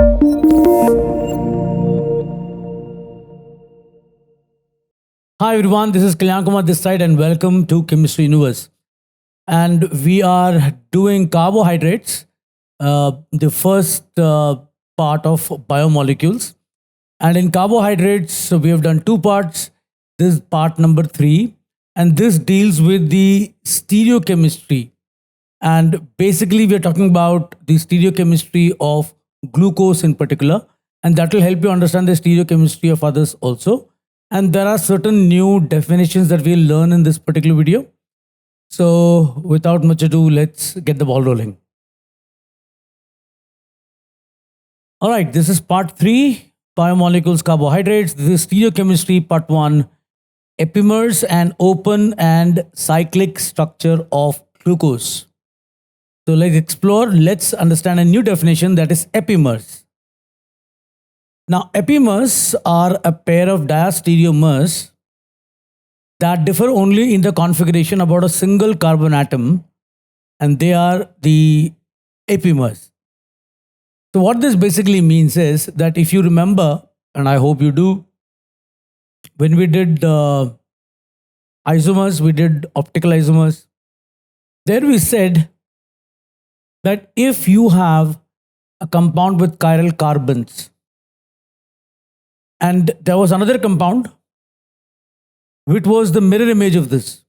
Hi everyone, this is Kalyan Kumar this side and welcome to Chemistry Universe. And we are doing carbohydrates, the first part of biomolecules. And in carbohydrates, so we have done two parts. This is part number 3, and this deals with the stereochemistry. And basically, we are talking about the stereochemistry of glucose in particular, and that will help you understand the stereochemistry of others also. And there are certain new definitions that we'll learn in this particular video. So without much ado, let's get the ball rolling. All right, this is part 3, biomolecules, carbohydrates. This is stereochemistry, part 1, epimers and open and cyclic structure of glucose. So let's explore, let's understand a new definition, that is epimers. Now, epimers are a pair of diastereomers that differ only in the configuration about a single carbon atom, and they are the epimers. So what this basically means is that if you remember, and I hope you do, when we did isomers, we did optical isomers, there we said that if you have a compound with chiral carbons, and there was another compound which was the mirror image of this.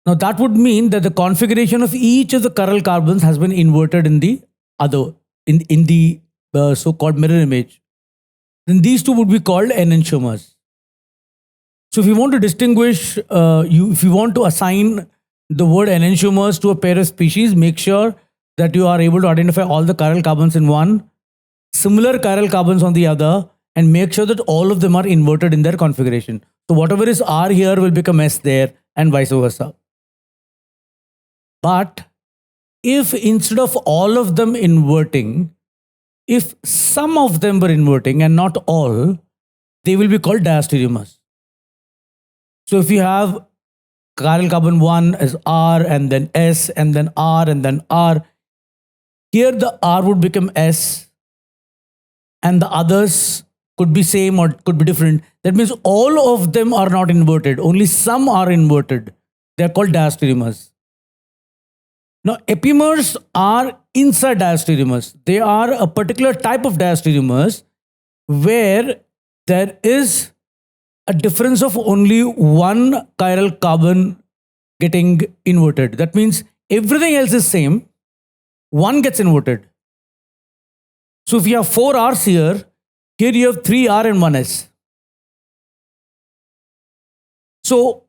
Now that would mean that the configuration of each of the chiral carbons has been inverted in the other, in the so-called mirror image. Then these two would be called enantiomers. So if you want to distinguish, if you want to assign the word enantiomers to a pair of species, make sure that you are able to identify all the chiral carbons in one, similar chiral carbons on the other, and make sure that all of them are inverted in their configuration. So whatever is R here will become S there, and vice versa. But if instead of all of them inverting, if some of them were inverting and not all, they will be called diastereomers. So if you have chiral carbon 1 as R and then S and then R and then R, here the R would become S and the others could be same or could be different. That means all of them are not inverted. Only some are inverted. They are called diastereomers. Now, epimers are inside diastereomers. They are a particular type of diastereomers where there is a difference of only one chiral carbon getting inverted. That means everything else is same. One gets inverted. So if you have 4 R's here you have 3 R and 1 S. So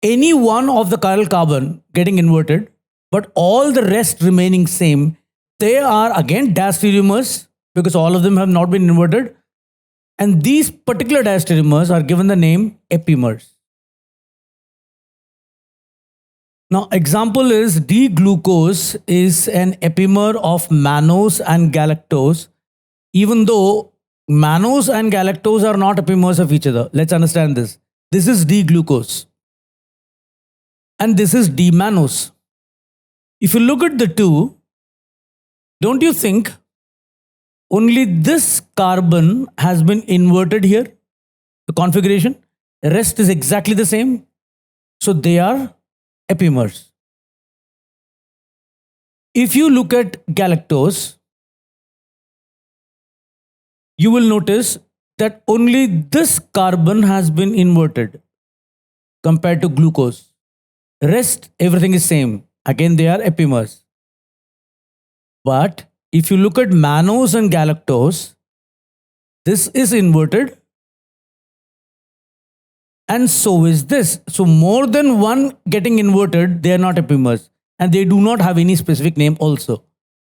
any one of the chiral carbon getting inverted, but all the rest remaining same, they are again diastereomers because all of them have not been inverted. And these particular diastereomers are given the name epimers. Now, example is D-glucose is an epimer of mannose and galactose, even though mannose and galactose are not epimers of each other. Let's understand this. This is D-glucose and this is D-mannose. If you look at the two, don't you think only this carbon has been inverted here, the configuration? The rest is exactly the same. So they are epimers. If you look at galactose, you will notice that only this carbon has been inverted compared to glucose. Rest, everything is same. Again, they are epimers. But if you look at mannose and galactose, this is inverted and so is this. So more than one getting inverted, they are not epimers and they do not have any specific name also.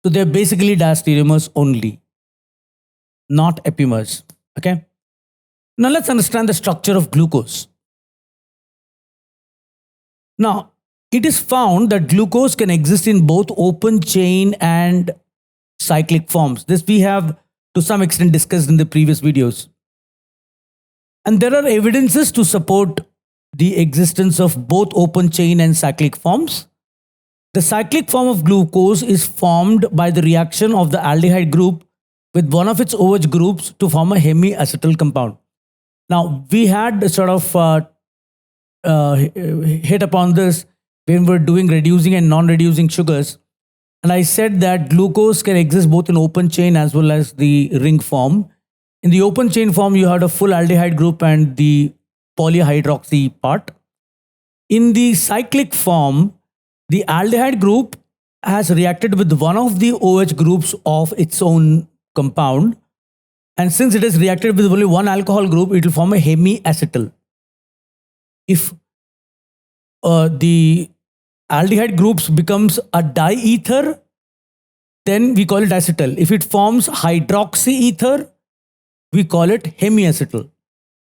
So they are basically diastereomers only, not epimers. Okay. Now let's understand the structure of glucose. Now, it is found that glucose can exist in both open chain and cyclic forms. This we have to some extent discussed in the previous videos. And there are evidences to support the existence of both open chain and cyclic forms. The cyclic form of glucose is formed by the reaction of the aldehyde group with one of its OH groups to form a hemiacetal compound. Now, we had sort of hit upon this when we're doing reducing and non-reducing sugars. And I said that glucose can exist both in open chain as well as the ring form. In the open chain form, you had a full aldehyde group and the polyhydroxy part. In the cyclic form, the aldehyde group has reacted with one of the OH groups of its own compound. And since it has reacted with only one alcohol group, it will form a hemiacetal. If the aldehyde groups becomes a diether, then we call it acetal. If it forms hydroxy ether, we call it hemiacetal.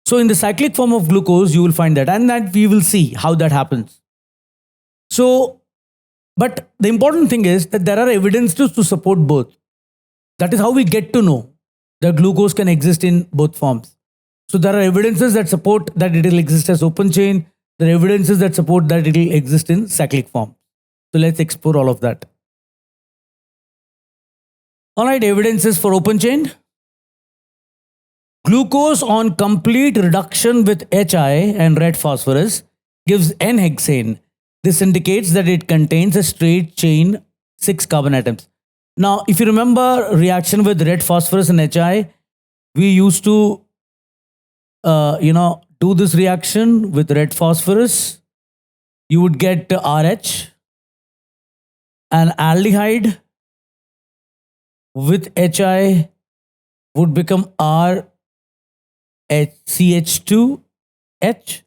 So in the cyclic form of glucose, you will find that, and that we will see how that happens. So, but the important thing is that there are evidences to support both. That is how we get to know that glucose can exist in both forms. So there are evidences that support that it will exist as open chain. There are evidences that support that it will exist in cyclic form. So let's explore all of that. All right, evidences for open chain. Glucose on complete reduction with HI and red phosphorus gives N-hexane. This indicates that it contains a straight chain 6 carbon atoms. Now, if you remember reaction with red phosphorus and HI, we used to, do this reaction with red phosphorus. You would get RH, an aldehyde with HI would become RCH2H.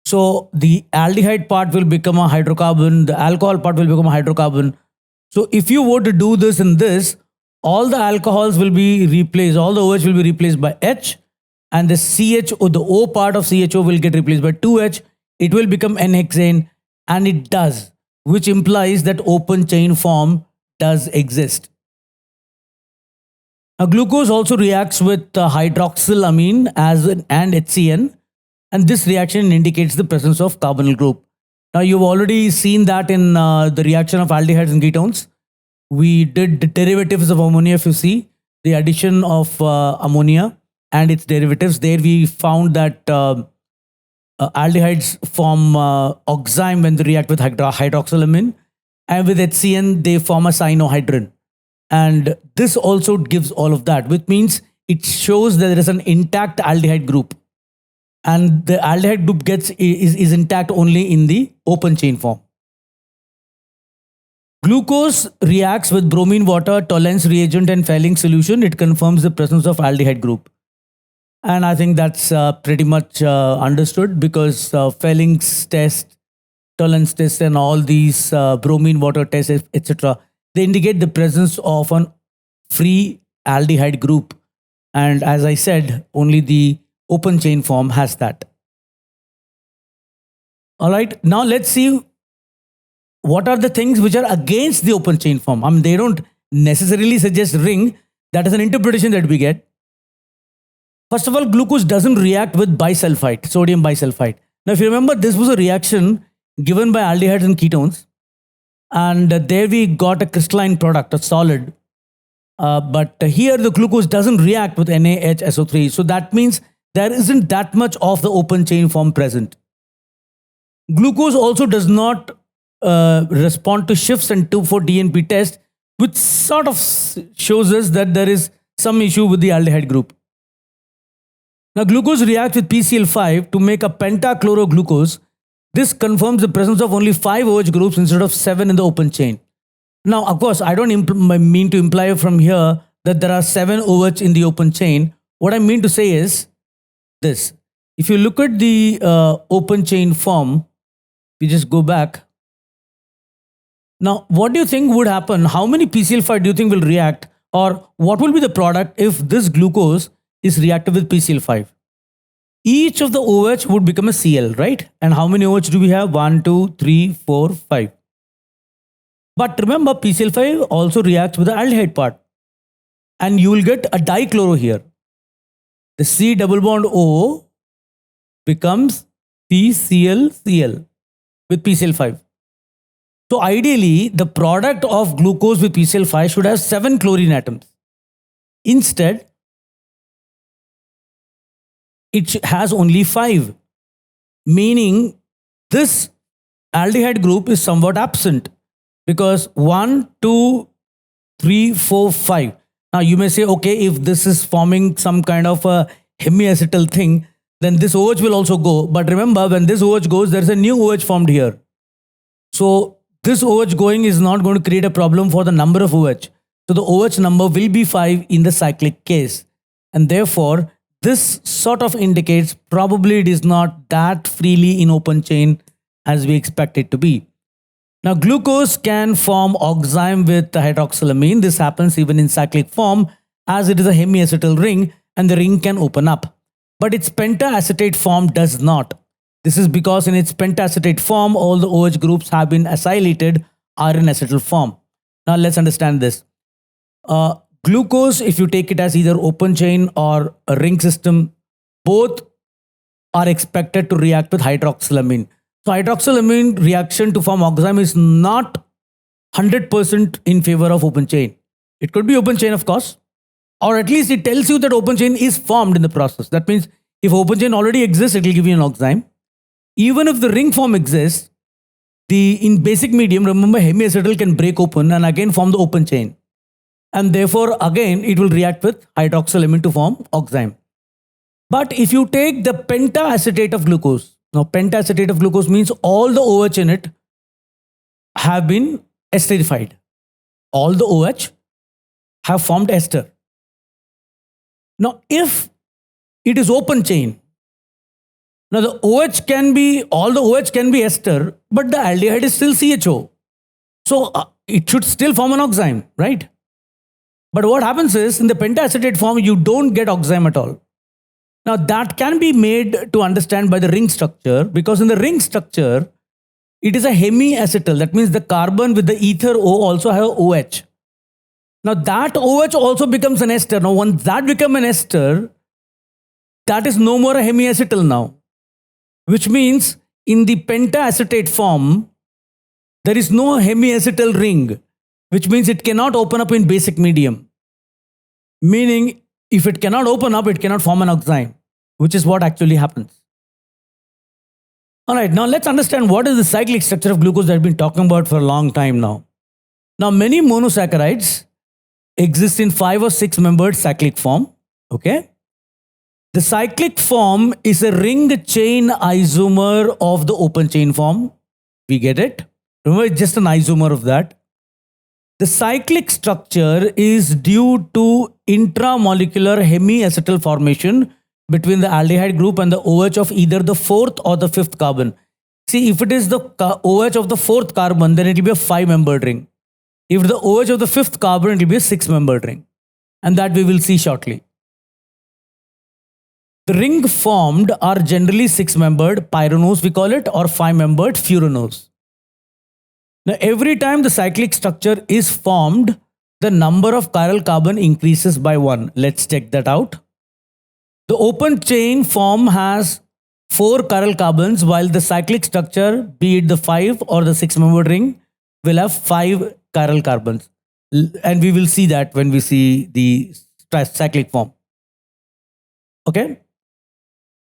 So the aldehyde part will become a hydrocarbon, the alcohol part will become a hydrocarbon. So if you were to do this in this, all the alcohols will be replaced, all the OH will be replaced by H, and the CH or the O part of CHO will get replaced by 2H. It will become N-hexane, and it does, which implies that open chain form does exist. Now, glucose also reacts with hydroxylamine and HCN, and this reaction indicates the presence of carbonyl group. Now, you've already seen that in the reaction of aldehydes and ketones. We did the derivatives of ammonia. If you see the addition of ammonia and its derivatives, there we found that aldehydes form oxime when they react with hydroxylamine, and with HCN they form a cyanohydrin. And this also gives all of that, which means it shows that there is an intact aldehyde group, and the aldehyde group is intact only in the open chain form. Glucose reacts with bromine water, Tollens reagent and Fehling solution. It confirms the presence of aldehyde group. And I think that's pretty much understood, because Fehling's test, Tollens test, and all these bromine water tests, etc., they indicate the presence of an free aldehyde group. And as I said, only the open chain form has that. All right, now let's see what are the things which are against the open chain form. I mean, they don't necessarily suggest ring. That is an interpretation that we get. First of all, glucose doesn't react with bisulfite, sodium bisulfite. Now, if you remember, this was a reaction given by aldehydes and ketones. And there we got a crystalline product, a solid. But here the glucose doesn't react with NaHSO3. So that means there isn't that much of the open chain form present. Glucose also does not respond to shifts and 2,4-DNP test, which sort of shows us that there is some issue with the aldehyde group. Now, glucose reacts with PCl5 to make a pentachloroglucose. This confirms the presence of only 5 OH groups instead of 7 in the open chain. Now, of course, I don't mean to imply from here that there are 7 OH in the open chain. What I mean to say is this. If you look at the open chain form, we just go back. Now, what do you think would happen? How many PCl5 do you think will react? Or what will be the product if this glucose is reactive with PCl5? Each of the OH would become a Cl, right? And how many OH do we have? 1, 2, 3, 4, 5. But remember, PCl5 also reacts with the aldehyde part. And you will get a dichloro here. The C double bond O becomes PClCl with PCl5. So ideally, the product of glucose with PCl5 should have 7 chlorine atoms. Instead, it has only 5, meaning this aldehyde group is somewhat absent because 1, 2, 3, 4, 5. Now you may say, okay, if this is forming some kind of a hemiacetal thing, then this OH will also go. But remember, when this OH goes, there's a new OH formed here. So this OH going is not going to create a problem for the number of OH. So the OH number will be 5 in the cyclic case. And therefore, this sort of indicates probably it is not that freely in open chain as we expect it to be. Now, glucose can form oxime with hydroxylamine. This happens even in cyclic form as it is a hemiacetal ring and the ring can open up. But its pentaacetate form does not. This is because in its pentaacetate form, all the OH groups have been acylated, are in acetal form. Now, let's understand this. Glucose, if you take it as either open chain or a ring system, both are expected to react with hydroxylamine. So hydroxylamine reaction to form oxime is not 100% in favor of open chain. It could be open chain, of course, or at least it tells you that open chain is formed in the process. That means if open chain already exists, it will give you an oxime. Even if the ring form exists, in basic medium, remember hemiacetal can break open and again form the open chain. And therefore, again, it will react with hydroxylamine to form oxime. But if you take the pentaacetate of glucose, now pentaacetate of glucose means all the OH in it have been esterified. All the OH have formed ester. Now, if it is open chain, now the OH can be, all the OH can be ester, but the aldehyde is still CHO. So it should still form an oxime, right? But what happens is in the pentaacetate form, you don't get oxime at all. Now that can be made to understand by the ring structure, because in the ring structure, it is a hemiacetal. That means the carbon with the ether O also have OH. Now that OH also becomes an ester. Now once that becomes an ester, that is no more a hemiacetal now. Which means in the pentaacetate form, there is no hemiacetal ring, which means it cannot open up in basic medium. Meaning, if it cannot open up, it cannot form an oxime, which is what actually happens. All right, now let's understand what is the cyclic structure of glucose that I've been talking about for a long time now. Now, many monosaccharides exist in 5 or 6 membered cyclic form. Okay. The cyclic form is a ring chain isomer of the open chain form. We get it? Remember, it's just an isomer of that. The cyclic structure is due to intramolecular hemiacetal formation between the aldehyde group and the OH of either the 4th or the 5th carbon. See, if it is the OH of the 4th carbon, then it will be a 5-membered ring. If the OH of the 5th carbon, it will be a 6-membered ring. And that we will see shortly. The ring formed are generally 6-membered pyranose, we call it, or 5-membered furanose. Now, every time the cyclic structure is formed, the number of chiral carbon increases by 1. Let's check that out. The open chain form has 4 chiral carbons, while the cyclic structure, be it the 5 or the 6-membered ring, will have 5 chiral carbons. And we will see that when we see the cyclic form. Okay.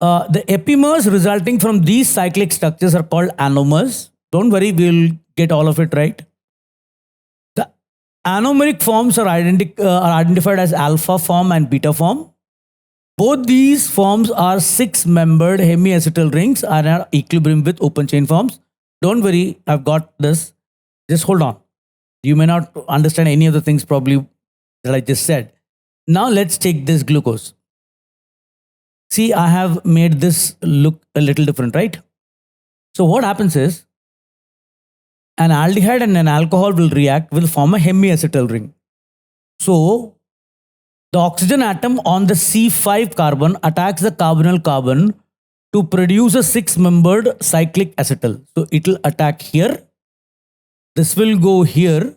The epimers resulting from these cyclic structures are called anomers. Don't worry, we'll get all of it right. The anomeric forms are identified as alpha form and beta form. Both these forms are 6-membered hemiacetal rings and are equilibrium with open chain forms. Don't worry, I've got this. Just hold on. You may not understand any of the things probably that I just said. Now let's take this glucose. See, I have made this look a little different, right? So what happens is, an aldehyde and an alcohol will form a hemiacetal ring. So the oxygen atom on the C5 carbon attacks the carbonyl carbon to produce a 6-membered cyclic acetal. So it will attack here. This will go here.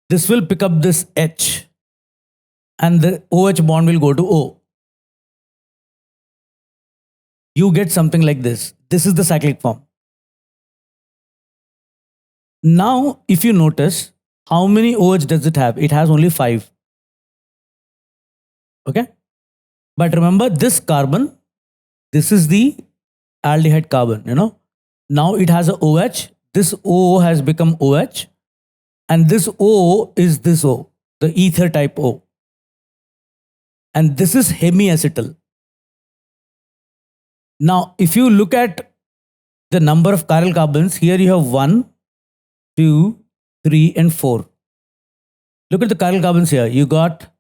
This will pick up this H. And the OH bond will go to O. You get something like this. This is the cyclic form. Now, if you notice, how many OH does it have? It has only 5. Okay. But remember this carbon, this is the aldehyde carbon, Now it has a OH. This O has become OH. And this O is this O, the ether type O. And this is hemiacetal. Now, if you look at the number of chiral carbons, here you have 1, 2, 3, and 4. Look at the chiral carbons here. You got,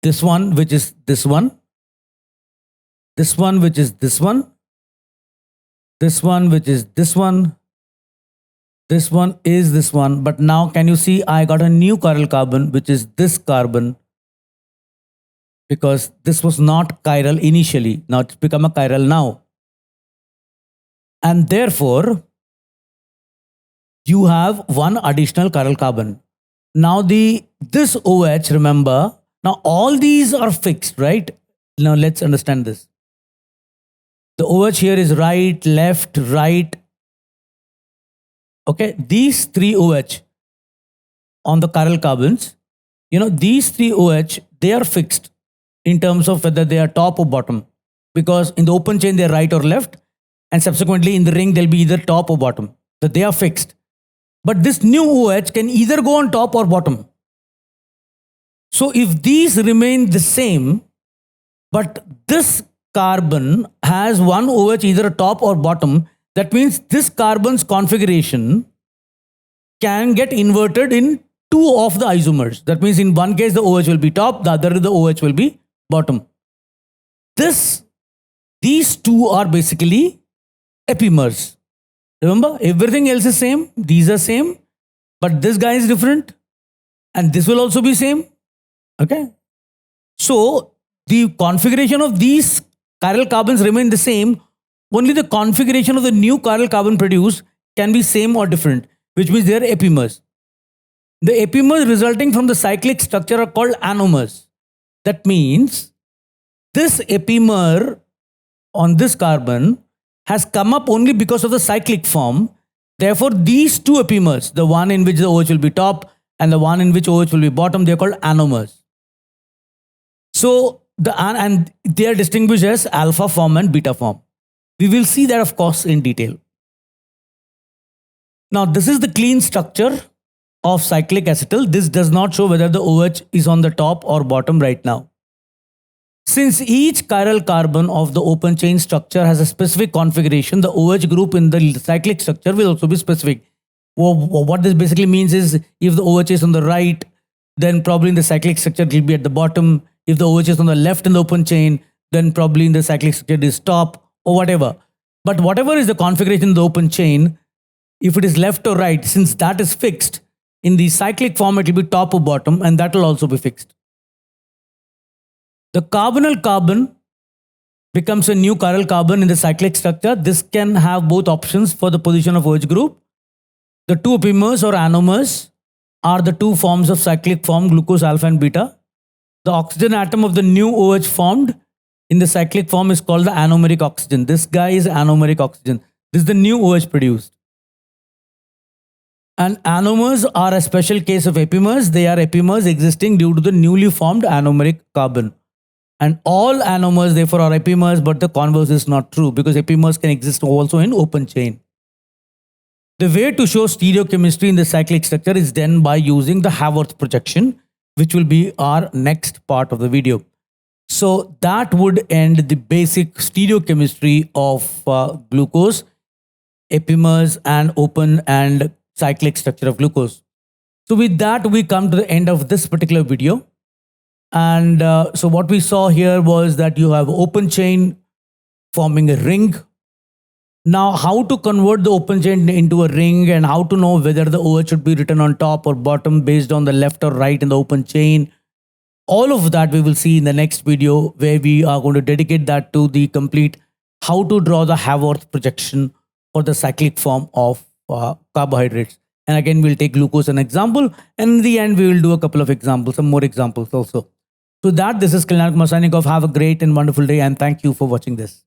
this one, which is this one, which is this one, which is this one is this one. But now can you see I got a new chiral carbon, which is this carbon, because this was not chiral initially. Now it's become a chiral now. And therefore, you have one additional chiral carbon. Now this OH, remember, now all these are fixed, right? Now let's understand this. The OH here is right, left, right. Okay, these 3 OH on the chiral carbons, these 3 OH, they are fixed in terms of whether they are top or bottom. Because in the open chain, they're right or left. And subsequently in the ring, they'll be either top or bottom. So they are fixed. But this new OH can either go on top or bottom. So if these remain the same, but this carbon has one OH either top or bottom, that means this carbon's configuration can get inverted in 2 of the isomers. That means in one case the OH will be top, the other the OH will be bottom. These 2 are basically epimers. Remember, everything else is same, these are same, but this guy is different and this will also be same. Okay. So the configuration of these chiral carbons remain the same. Only the configuration of the new chiral carbon produced can be same or different, which means they are epimers. The epimers resulting from the cyclic structure are called anomers. That means this epimer on this carbon has come up only because of the cyclic form. Therefore, these 2 epimers, the one in which the OH will be top and the one in which OH will be bottom, they are called anomers. So, and they are distinguished as alpha form and beta form. We will see that, of course, in detail. Now, this is the clean structure of cyclic acetal. This does not show whether the OH is on the top or bottom right now. Since each chiral carbon of the open chain structure has a specific configuration, the OH group in the cyclic structure will also be specific. What this basically means is if the OH is on the right, then probably in the cyclic structure it will be at the bottom. If the OH is on the left in the open chain, then probably in the cyclic structure it is top or whatever. But whatever is the configuration in the open chain, if it is left or right, since that is fixed, in the cyclic form it will be top or bottom, and that will also be fixed. The carbonyl carbon becomes a new chiral carbon in the cyclic structure. This can have both options for the position of OH group. The 2 epimers or anomers are the 2 forms of cyclic form, glucose alpha and beta. The oxygen atom of the new OH formed in the cyclic form is called the anomeric oxygen. This guy is anomeric oxygen. This is the new OH produced. And anomers are a special case of epimers. They are epimers existing due to the newly formed anomeric carbon. And all anomers therefore are epimers, but the converse is not true because epimers can exist also in open chain. The way to show stereochemistry in the cyclic structure is done by using the Haworth projection, which will be our next part of the video. So that would end the basic stereochemistry of glucose, epimers, and open and cyclic structure of glucose. So with that, we come to the end of this particular video. And so what we saw here was that you have open chain forming a ring. Now, how to convert the open chain into a ring and how to know whether the OH should be written on top or bottom based on the left or right in the open chain. All of that we will see in the next video, where we are going to dedicate that to the complete how to draw the Haworth projection for the cyclic form of carbohydrates. And again, we'll take glucose as an example. And in the end, we will do a couple of examples, some more examples also. So that, this is Kalyanak Kumar signing off. Have a great and wonderful day, and thank you for watching this.